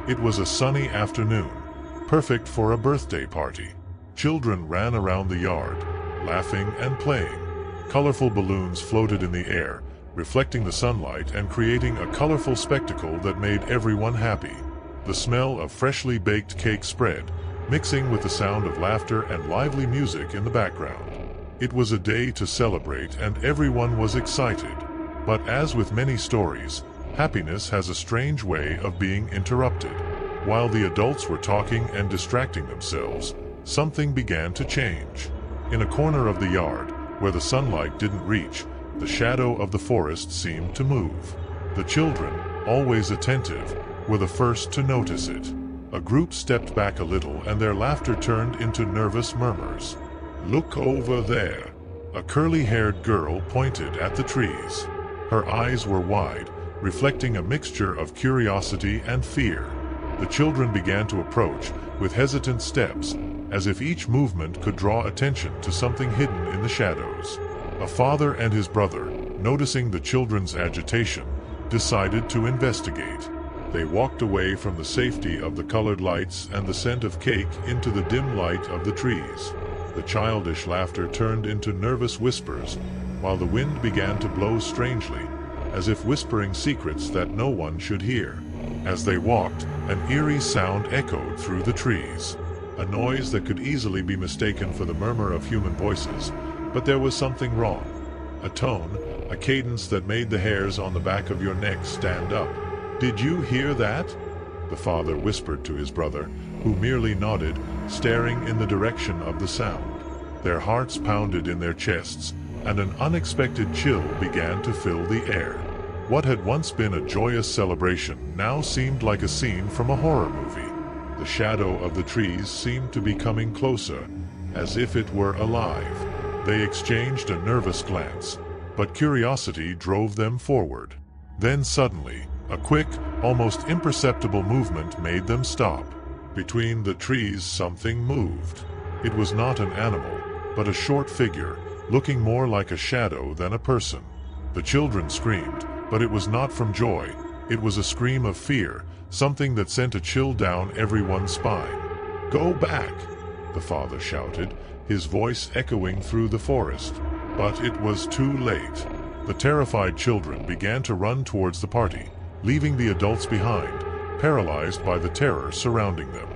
It was a sunny afternoon, perfect for a birthday party. Children ran around the yard, laughing and playing. Colorful balloons floated in the air, reflecting the sunlight and creating a colorful spectacle that made everyone happy. The smell of freshly baked cake spread, mixing with the sound of laughter and lively music in the background. It was a day to celebrate and everyone was excited. But as with many stories, happiness has a strange way of being interrupted. While the adults were talking and distracting themselves, something began to change. In a corner of the yard, where the sunlight didn't reach, the shadow of the forest seemed to move. The children, always attentive, were the first to notice it. A group stepped back a little and their laughter turned into nervous murmurs. "Look over there." A curly-haired girl pointed at the trees. Her eyes were wide, reflecting a mixture of curiosity and fear. The children began to approach, with hesitant steps, as if each movement could draw attention to something hidden in the shadows. A father and his brother, noticing the children's agitation, decided to investigate. They walked away from the safety of the colored lights and the scent of cake into the dim light of the trees. The childish laughter turned into nervous whispers, while the wind began to blow strangely, as if whispering secrets that no one should hear. As they walked, an eerie sound echoed through the trees. A noise that could easily be mistaken for the murmur of human voices, but there was something wrong. A tone, a cadence that made the hairs on the back of your neck stand up. "Did you hear that?" the father whispered to his brother, who merely nodded, staring in the direction of the sound. Their hearts pounded in their chests, and an unexpected chill began to fill the air. What had once been a joyous celebration now seemed like a scene from a horror movie. The shadow of the trees seemed to be coming closer, as if it were alive. They exchanged a nervous glance, but curiosity drove them forward. Then suddenly, a quick, almost imperceptible movement made them stop. Between the trees something moved. It was not an animal, but a short figure, looking more like a shadow than a person. The children screamed, but it was not from joy. It was a scream of fear, something that sent a chill down everyone's spine. "Go back!" the father shouted, his voice echoing through the forest. But it was too late. The terrified children began to run towards the party, leaving the adults behind, paralyzed by the terror surrounding them.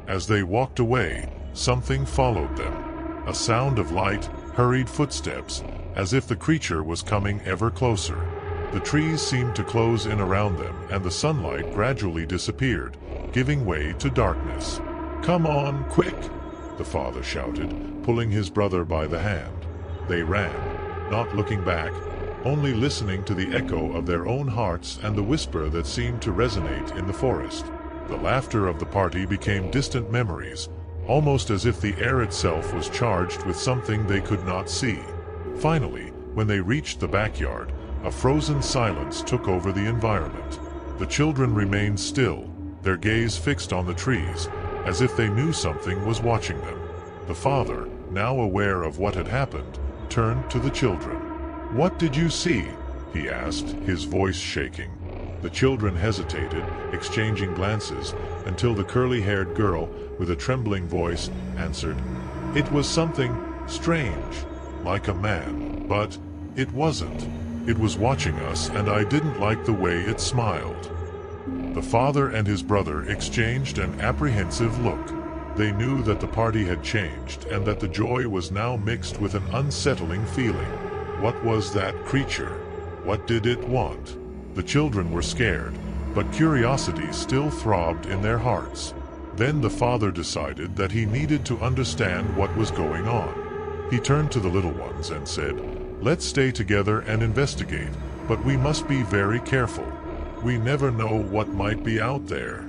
As they walked away, something followed them. A sound of light, hurried footsteps, as if the creature was coming ever closer. The trees seemed to close in around them, and the sunlight gradually disappeared, giving way to darkness. "Come on, quick!" the father shouted, pulling his brother by the hand. They ran, not looking back, only listening to the echo of their own hearts and the whisper that seemed to resonate in the forest. The laughter of the party became distant memories, almost as if the air itself was charged with something they could not see. Finally, when they reached the backyard, a frozen silence took over the environment. The children remained still, their gaze fixed on the trees, as if they knew something was watching them. The father, now aware of what had happened, turned to the children. "What did you see?" he asked, his voice shaking. The children hesitated, exchanging glances, until the curly-haired girl, with a trembling voice, answered, "It was something strange, like a man, but it wasn't. It was watching us and I didn't like the way it smiled." The father and his brother exchanged an apprehensive look. They knew that the party had changed and that the joy was now mixed with an unsettling feeling. What was that creature? What did it want? The children were scared, but curiosity still throbbed in their hearts. Then the father decided that he needed to understand what was going on. He turned to the little ones and said, "Let's stay together and investigate, but we must be very careful. We never know what might be out there."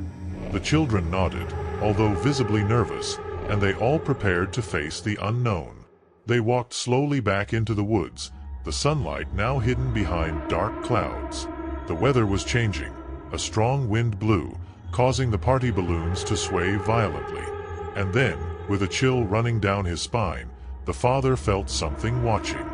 The children nodded, although visibly nervous, and they all prepared to face the unknown. They walked slowly back into the woods, the sunlight now hidden behind dark clouds. The weather was changing. A strong wind blew, causing the party balloons to sway violently. And then, with a chill running down his spine, the father felt something watching.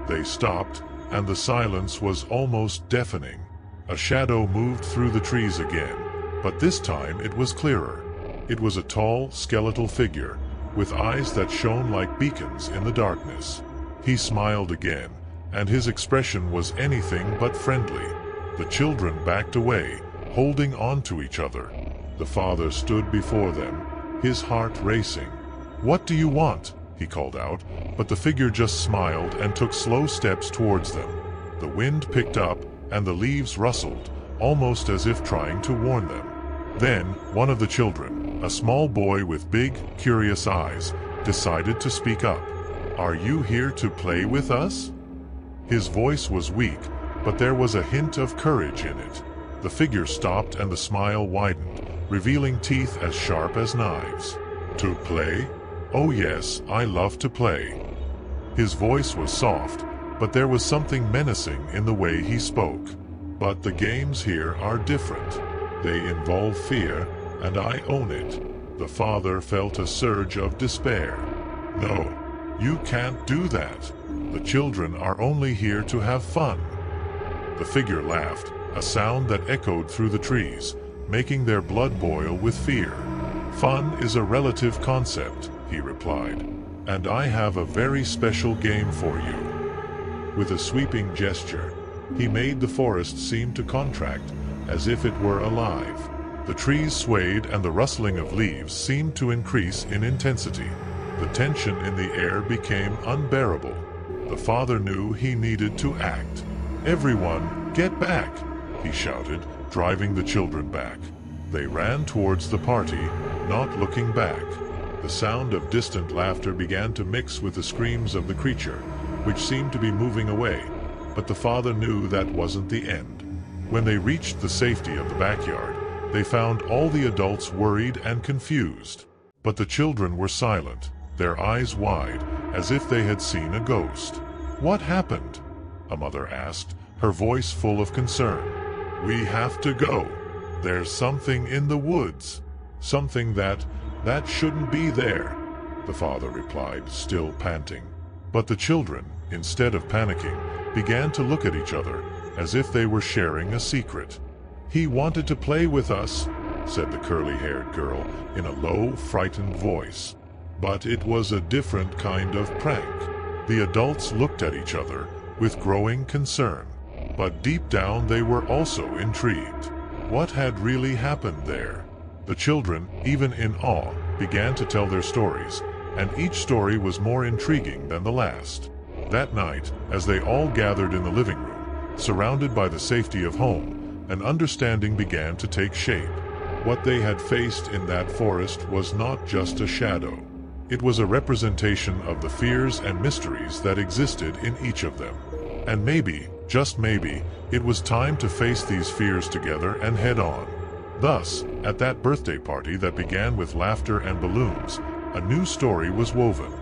They stopped, and the silence was almost deafening. A shadow moved through the trees again, But this time it was clearer. It was a tall, skeletal figure, with eyes that shone like beacons in the darkness. He smiled again, and his expression was anything but friendly. The children backed away, holding on to each other. The father stood before them, his heart racing. "What do you want?" he called out, but the figure just smiled and took slow steps towards them. The wind picked up, and the leaves rustled, almost as if trying to warn them. Then, one of the children, a small boy with big, curious eyes, decided to speak up. "Are you here to play with us?" His voice was weak, but there was a hint of courage in it. The figure stopped and the smile widened, revealing teeth as sharp as knives. "To play? Oh yes, I love to play." His voice was soft, but there was something menacing in the way he spoke. "But the games here are different. They involve fear, and I own it." The father felt a surge of despair. "No, you can't do that. The children are only here to have fun." The figure laughed, a sound that echoed through the trees, making their blood boil with fear. "Fun is a relative concept," he replied, "and I have a very special game for you." With a sweeping gesture, he made the forest seem to contract, as if it were alive. The trees swayed and the rustling of leaves seemed to increase in intensity. The tension in the air became unbearable. The father knew he needed to act. "Everyone, get back!" he shouted, driving the children back. They ran towards the party, not looking back. The sound of distant laughter began to mix with the screams of the creature, which seemed to be moving away, but the father knew that wasn't the end. When they reached the safety of the backyard, they found all the adults worried and confused. But the children were silent, their eyes wide, as if they had seen a ghost. "What happened?" a mother asked, her voice full of concern. "We have to go. There's something in the woods. Something that shouldn't be there," the father replied, still panting. But the children, instead of panicking, began to look at each other, as if they were sharing a secret. "He wanted to play with us," said the curly-haired girl in a low, frightened voice. But it was a different kind of prank. The adults looked at each other with growing concern, but deep down they were also intrigued. What had really happened there? The children, even in awe, began to tell their stories, and each story was more intriguing than the last. That night, as they all gathered in the living room, surrounded by the safety of home, an understanding began to take shape. What they had faced in that forest was not just a shadow. It was a representation of the fears and mysteries that existed in each of them. And maybe, just maybe, it was time to face these fears together and head on. Thus, at that birthday party that began with laughter and balloons, a new story was woven.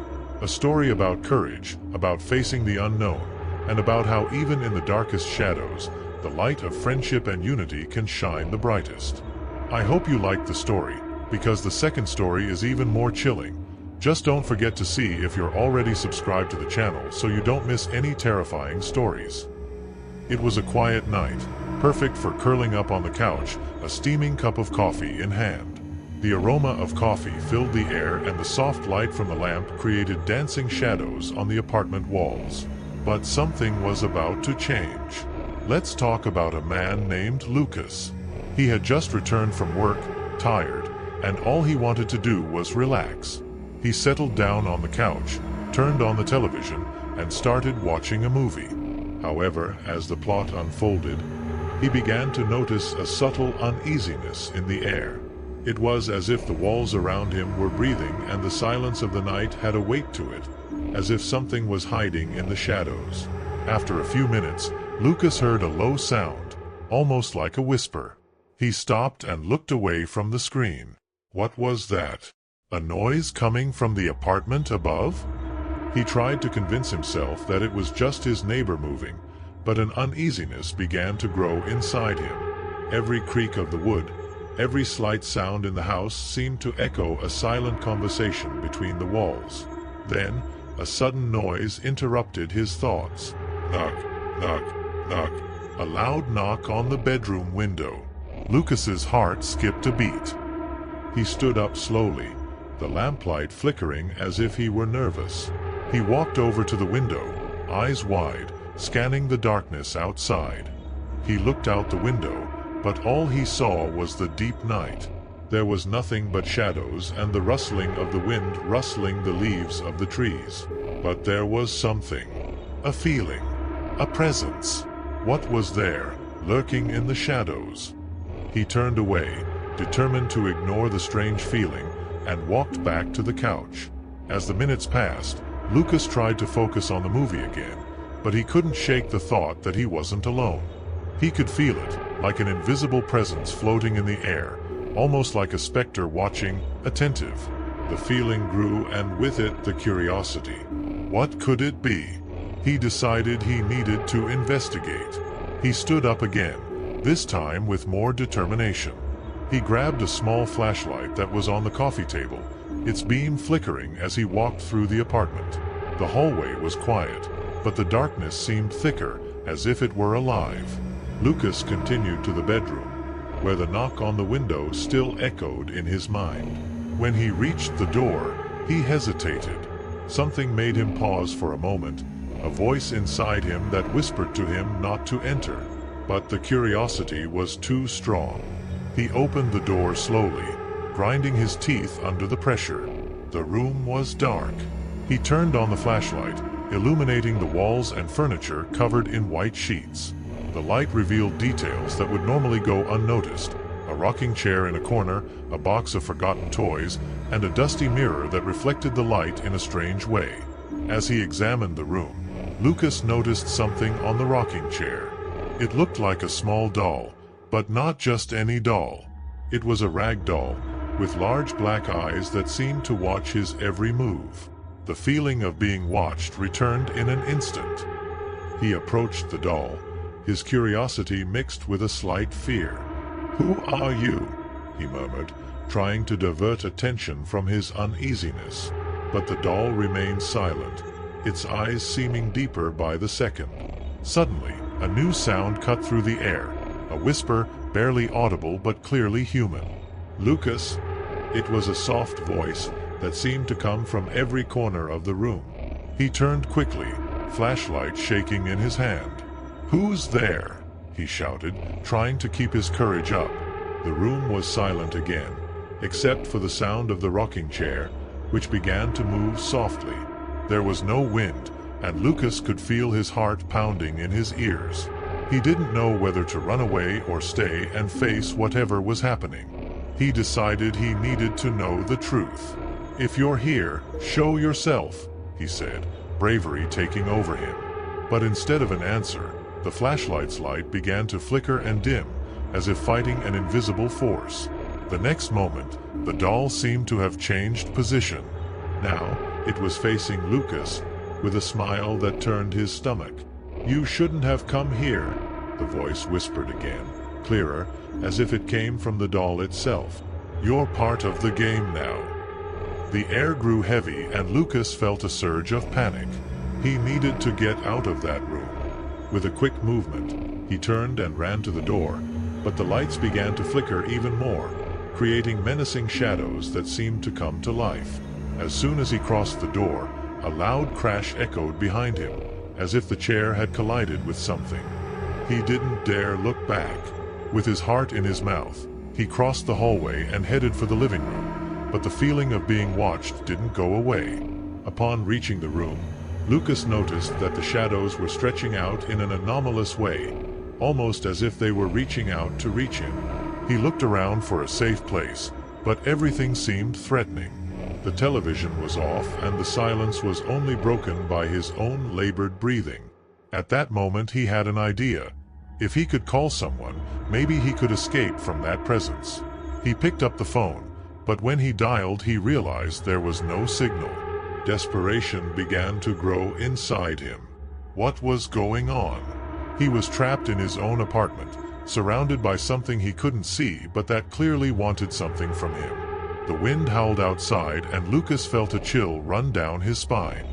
A story about courage, about facing the unknown, and about how even in the darkest shadows, the light of friendship and unity can shine the brightest. I hope you liked the story, because the second story is even more chilling. Just don't forget to see if you're already subscribed to the channel so you don't miss any terrifying stories. It was a quiet night, perfect for curling up on the couch, a steaming cup of coffee in hand. The aroma of coffee filled the air and the soft light from the lamp created dancing shadows on the apartment walls. But something was about to change. Let's talk about a man named Lucas. He had just returned from work, tired, and all he wanted to do was relax. He settled down on the couch, turned on the television, and started watching a movie. However, as the plot unfolded, he began to notice a subtle uneasiness in the air. It was as if the walls around him were breathing and the silence of the night had a weight to it, as if something was hiding in the shadows. After a few minutes, Lucas heard a low sound, almost like a whisper. He stopped and looked away from the screen. What was that? A noise coming from the apartment above? He tried to convince himself that it was just his neighbor moving, but an uneasiness began to grow inside him. Every creak of the wood, every slight sound in the house seemed to echo a silent conversation between the walls. Then, a sudden noise interrupted his thoughts. Knock, knock, knock. A loud knock on the bedroom window. Lucas's heart skipped a beat. He stood up slowly, the lamplight flickering as if he were nervous. He walked over to the window, eyes wide, scanning the darkness outside. He looked out the window, but all he saw was the deep night. There was nothing but shadows and the rustling of the wind rustling the leaves of the trees. But there was something. A feeling. A presence. What was there, lurking in the shadows? He turned away, determined to ignore the strange feeling, and walked back to the couch. As the minutes passed, Lucas tried to focus on the movie again, but he couldn't shake the thought that he wasn't alone. He could feel it, like an invisible presence floating in the air, almost like a specter watching, attentive. The feeling grew, and with it the curiosity. What could it be? He decided he needed to investigate. He stood up again, this time with more determination. He grabbed a small flashlight that was on the coffee table, its beam flickering as he walked through the apartment. The hallway was quiet, but the darkness seemed thicker, as if it were alive. Lucas continued to the bedroom, where the knock on the window still echoed in his mind. When he reached the door, he hesitated. Something made him pause for a moment, a voice inside him that whispered to him not to enter. But the curiosity was too strong. He opened the door slowly, grinding his teeth under the pressure. The room was dark. He turned on the flashlight, illuminating the walls and furniture covered in white sheets. The light revealed details that would normally go unnoticed: a rocking chair in a corner, a box of forgotten toys, and a dusty mirror that reflected the light in a strange way. As he examined the room, Lucas noticed something on the rocking chair. It looked like a small doll, but not just any doll. It was a rag doll, with large black eyes that seemed to watch his every move. The feeling of being watched returned in an instant. He approached the doll, his curiosity mixed with a slight fear. "Who are you?" he murmured, trying to divert attention from his uneasiness. But the doll remained silent, its eyes seeming deeper by the second. Suddenly, a new sound cut through the air, a whisper, barely audible but clearly human. "Lucas." It was a soft voice that seemed to come from every corner of the room. He turned quickly, flashlight shaking in his hand. "Who's there?" he shouted, trying to keep his courage up. The room was silent again, except for the sound of the rocking chair, which began to move softly. There was no wind, and Lucas could feel his heart pounding in his ears. He didn't know whether to run away or stay and face whatever was happening. He decided he needed to know the truth. "If you're here, show yourself," he said, bravery taking over him. But instead of an answer, the flashlight's light began to flicker and dim, as if fighting an invisible force. The next moment, the doll seemed to have changed position. Now, it was facing Lucas, with a smile that turned his stomach. "You shouldn't have come here," the voice whispered again, clearer, as if it came from the doll itself. "You're part of the game now." The air grew heavy, and Lucas felt a surge of panic. He needed to get out of that room. With a quick movement, he turned and ran to the door, but the lights began to flicker even more, creating menacing shadows that seemed to come to life. As soon as he crossed the door, a loud crash echoed behind him, as if the chair had collided with something. He didn't dare look back. With his heart in his mouth, he crossed the hallway and headed for the living room, but the feeling of being watched didn't go away. Upon reaching the room, Lucas noticed that the shadows were stretching out in an anomalous way, almost as if they were reaching out to reach him. He looked around for a safe place, but everything seemed threatening. The television was off, and the silence was only broken by his own labored breathing. At that moment he had an idea. If he could call someone, maybe he could escape from that presence. He picked up the phone, but when he dialed he realized there was no signal. Desperation began to grow inside him. What was going on? He was trapped in his own apartment, surrounded by something he couldn't see but that clearly wanted something from him. The wind howled outside, and Lucas felt a chill run down his spine.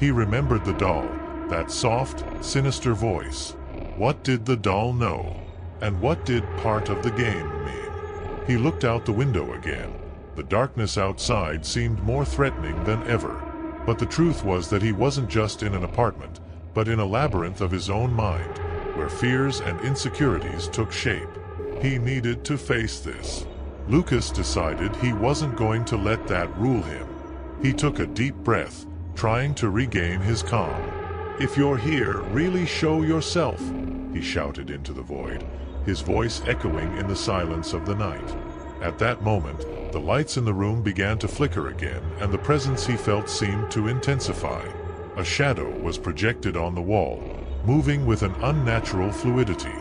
He remembered the doll, that soft, sinister voice. What did the doll know? And what did part of the game mean? He looked out the window again. The darkness outside seemed more threatening than ever. But the truth was that he wasn't just in an apartment, but in a labyrinth of his own mind, where fears and insecurities took shape. He needed to face this. Lucas decided he wasn't going to let that rule him. He took a deep breath, trying to regain his calm. "If you're here, really show yourself," he shouted into the void, his voice echoing in the silence of the night. At that moment, the lights in the room began to flicker again, and the presence he felt seemed to intensify. A shadow was projected on the wall, moving with an unnatural fluidity.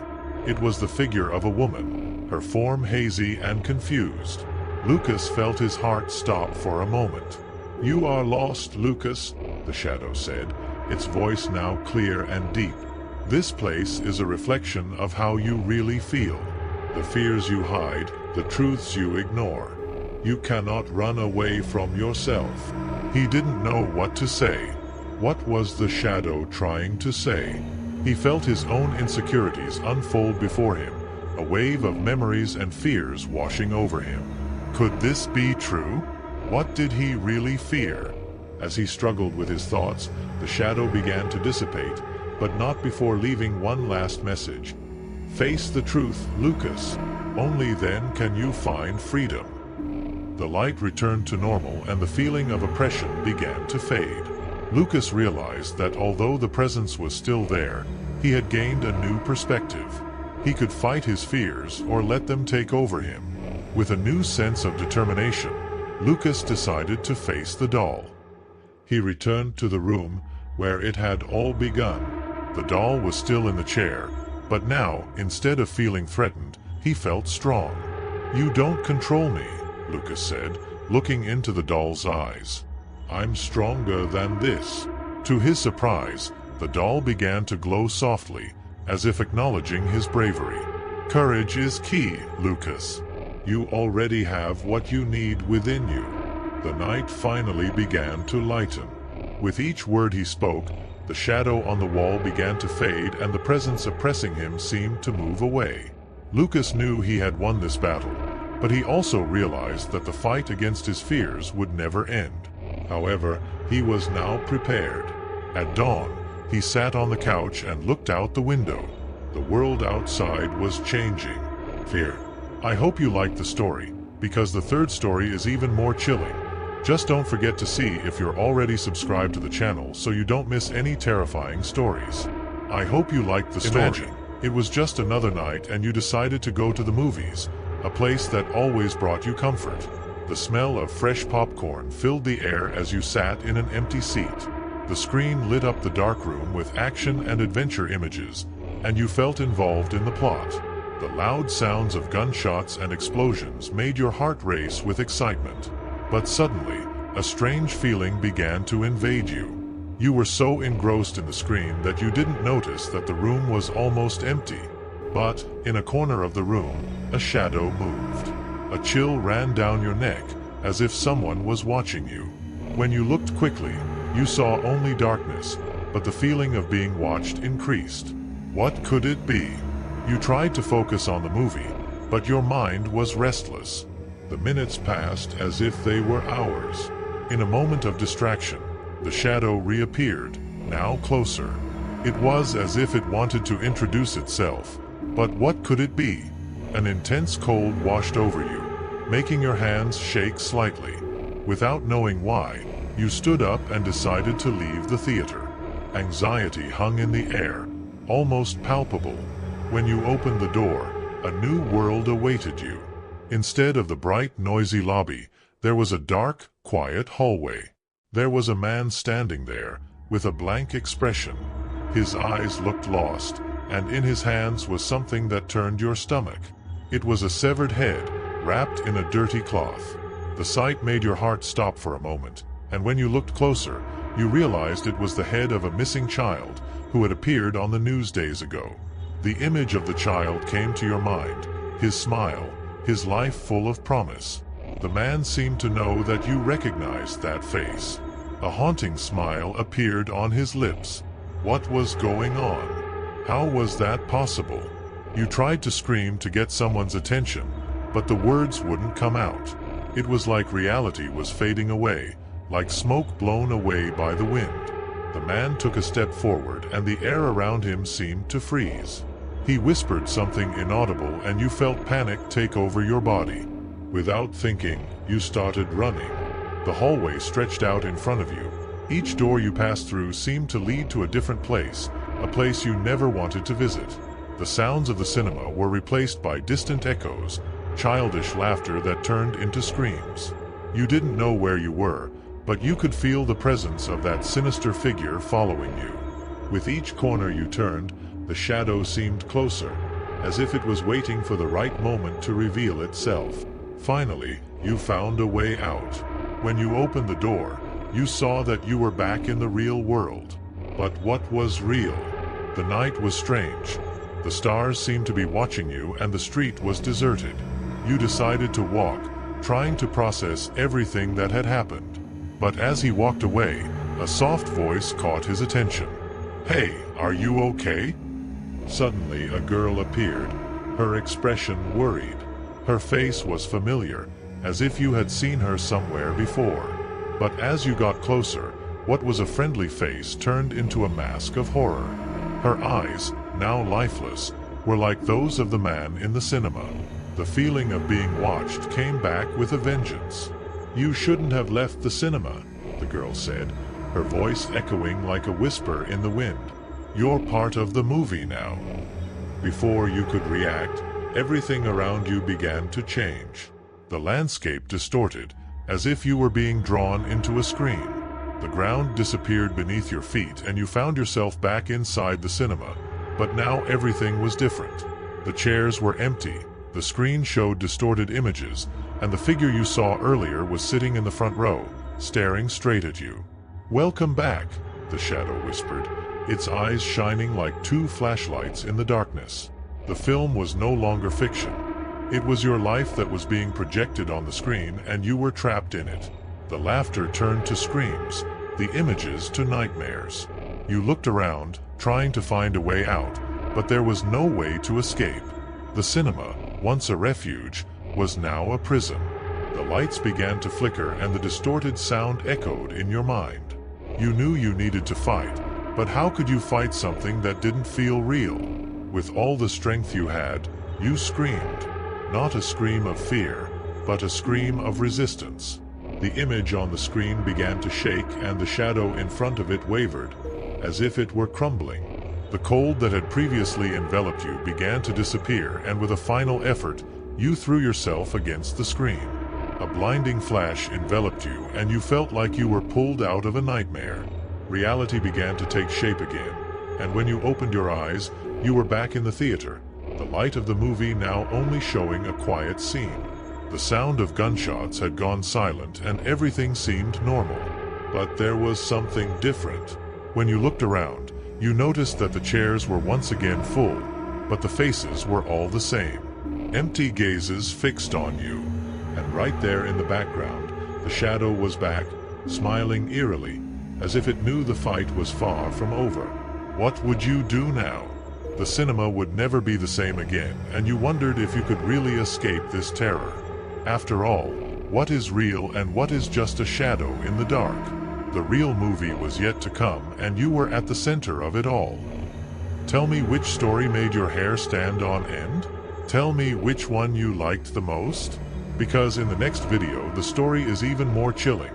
It was the figure of a woman, her form hazy and confused. Lucas felt his heart stop for a moment. "You are lost, Lucas," the shadow said, its voice now clear and deep. "This place is a reflection of how you really feel. The fears you hide, the truths you ignore. You cannot run away from yourself." He didn't know what to say. What was the shadow trying to say? He felt his own insecurities unfold before him, a wave of memories and fears washing over him. Could this be true? What did he really fear? As he struggled with his thoughts, the shadow began to dissipate, but not before leaving one last message. "Face the truth, Lucas. Only then can you find freedom." The light returned to normal and the feeling of oppression began to fade. Lucas realized that although the presence was still there, he had gained a new perspective. He could fight his fears or let them take over him. With a new sense of determination, Lucas decided to face the doll. He returned to the room where it had all begun. The doll was still in the chair, but now, instead of feeling threatened, he felt strong. "You don't control me," Lucas said, looking into the doll's eyes. "I'm stronger than this." To his surprise, the doll began to glow softly, as if acknowledging his bravery. "Courage is key, Lucas. You already have what you need within you." The night finally began to lighten. With each word he spoke, the shadow on the wall began to fade and the presence oppressing him seemed to move away. Lucas knew he had won this battle, but he also realized that the fight against his fears would never end. However, he was now prepared. At dawn, he sat on the couch and looked out the window. The world outside was changing. Fear. I hope you liked the story, because the third story is even more chilling. Just don't forget to see if you're already subscribed to the channel so you don't miss any terrifying stories. I hope you liked the story. Imagine, it was just another night and you decided to go to the movies, a place that always brought you comfort. The smell of fresh popcorn filled the air as you sat in an empty seat. The screen lit up the dark room with action and adventure images, and you felt involved in the plot. The loud sounds of gunshots and explosions made your heart race with excitement. But suddenly, a strange feeling began to invade you. You were so engrossed in the screen that you didn't notice that the room was almost empty. But, in a corner of the room, a shadow moved. A chill ran down your neck, as if someone was watching you. When you looked quickly, you saw only darkness, but the feeling of being watched increased. What could it be? You tried to focus on the movie, but your mind was restless. The minutes passed as if they were hours. In a moment of distraction, the shadow reappeared, now closer. It was as if it wanted to introduce itself. But what could it be? An intense cold washed over you, making your hands shake slightly. Without knowing why, you stood up and decided to leave the theater. Anxiety hung in the air, almost palpable. When you opened the door, a new world awaited you. Instead of the bright, noisy lobby, there was a dark, quiet hallway. There was a man standing there, with a blank expression. His eyes looked lost, and in his hands was something that turned your stomach. It was a severed head, wrapped in a dirty cloth. The sight made your heart stop for a moment, and when you looked closer, you realized it was the head of a missing child who had appeared on the news days ago. The image of the child came to your mind, his smile, his life full of promise. The man seemed to know that you recognized that face. A haunting smile appeared on his lips. What was going on? How was that possible? You tried to scream to get someone's attention, but the words wouldn't come out. It was like reality was fading away, like smoke blown away by the wind. The man took a step forward and the air around him seemed to freeze. He whispered something inaudible and you felt panic take over your body. Without thinking, you started running. The hallway stretched out in front of you. Each door you passed through seemed to lead to a different place, a place you never wanted to visit. The sounds of the cinema were replaced by distant echoes, childish laughter that turned into screams. You didn't know where you were, but you could feel the presence of that sinister figure following you. With each corner you turned, the shadow seemed closer, as if it was waiting for the right moment to reveal itself. Finally, you found a way out. When you opened the door, you saw that you were back in the real world. But what was real? The night was strange. The stars seemed to be watching you and the street was deserted. You decided to walk, trying to process everything that had happened. But as he walked away, a soft voice caught his attention. "Hey, are you okay?" Suddenly a girl appeared, her expression worried. Her face was familiar, as if you had seen her somewhere before. But as you got closer, what was a friendly face turned into a mask of horror. Her eyes, now lifeless, were like those of the man in the cinema. The feeling of being watched came back with a vengeance. "You shouldn't have left the cinema," the girl said, her voice echoing like a whisper in the wind. "You're part of the movie now." Before you could react, everything around you began to change. The landscape distorted, as if you were being drawn into a screen. The ground disappeared beneath your feet and you found yourself back inside the cinema. But now everything was different. The chairs were empty, the screen showed distorted images, and the figure you saw earlier was sitting in the front row, staring straight at you. "Welcome back," the shadow whispered, its eyes shining like two flashlights in the darkness. The film was no longer fiction. It was your life that was being projected on the screen and you were trapped in it. The laughter turned to screams, the images to nightmares. You looked around, trying to find a way out, but there was no way to escape. The cinema, once a refuge, was now a prison. The lights began to flicker and the distorted sound echoed in your mind. You knew you needed to fight, but how could you fight something that didn't feel real? With all the strength you had, you screamed. Not a scream of fear, but a scream of resistance. The image on the screen began to shake and the shadow in front of it wavered, as if it were crumbling. The cold that had previously enveloped you began to disappear, and with a final effort, you threw yourself against the screen. A blinding flash enveloped you, and you felt like you were pulled out of a nightmare. Reality began to take shape again, and when you opened your eyes, you were back in the theater, the light of the movie now only showing a quiet scene. The sound of gunshots had gone silent, and everything seemed normal. But there was something different. When you looked around, you noticed that the chairs were once again full, but the faces were all the same. Empty gazes fixed on you. And right there in the background, the shadow was back, smiling eerily, as if it knew the fight was far from over. What would you do now? The cinema would never be the same again, and you wondered if you could really escape this terror. After all, what is real and what is just a shadow in the dark? The real movie was yet to come, and you were at the center of it all. Tell me which story made your hair stand on end? Tell me which one you liked the most? Because in the next video, the story is even more chilling.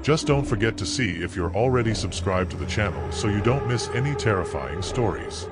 Just don't forget to see if you're already subscribed to the channel so you don't miss any terrifying stories.